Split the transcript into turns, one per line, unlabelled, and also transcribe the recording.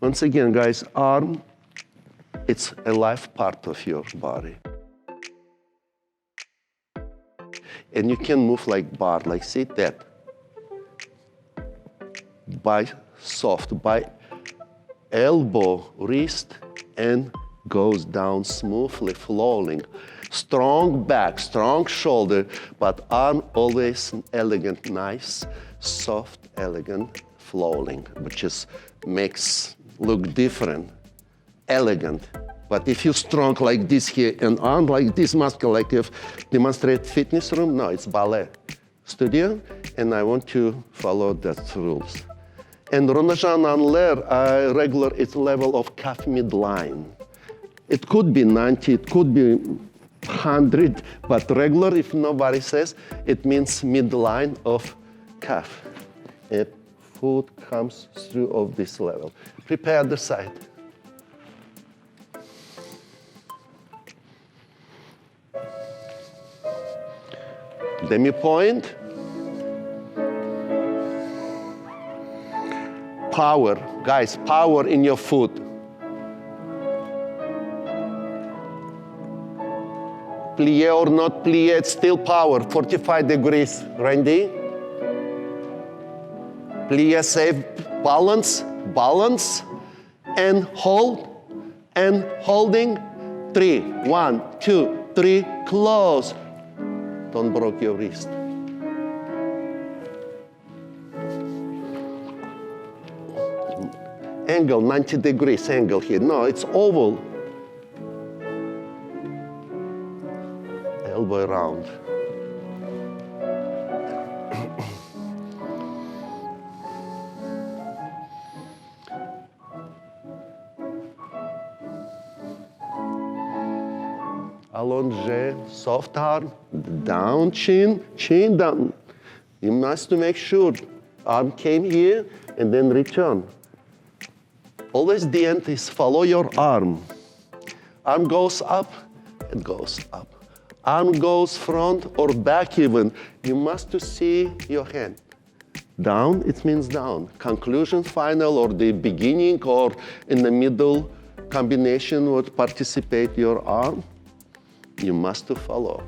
Once again, guys, arm, it's a life part of your body. And you can move like bar, like see that. By soft, by elbow, wrist, and goes down smoothly, flowing. Strong back, strong shoulder, but arm always elegant, nice, soft, elegant, flowing, which is makes look different, elegant. But if you strong like this here and arm like this, muscle like if demonstrate fitness room, no, it's ballet studio, and I want to follow that rules. And Ronde en l'air, regular, it's level of calf midline. It could be 90, it could be 100, but regular, if nobody says, it means midline of calf. And foot comes through of this level. Prepare the side. Demi point. Power, guys, power in your foot. Plie or not plie, it's still power, 45 degrees. Randy? Plie, safe, balance, balance, and hold, and holding. 3, 1, 2, 3, close. Don't break your wrist. Angle, 90 degrees angle here. No, it's oval. Elbow around. Allonge, soft arm, down, chin, chin down. You must make sure arm came here and then return. Always the end is follow your arm. Arm goes up, it goes up. Arm goes front or back even. You must see your hand. Down, it means down. Conclusion, final, or the beginning, or in the middle combination would participate your arm. You must follow.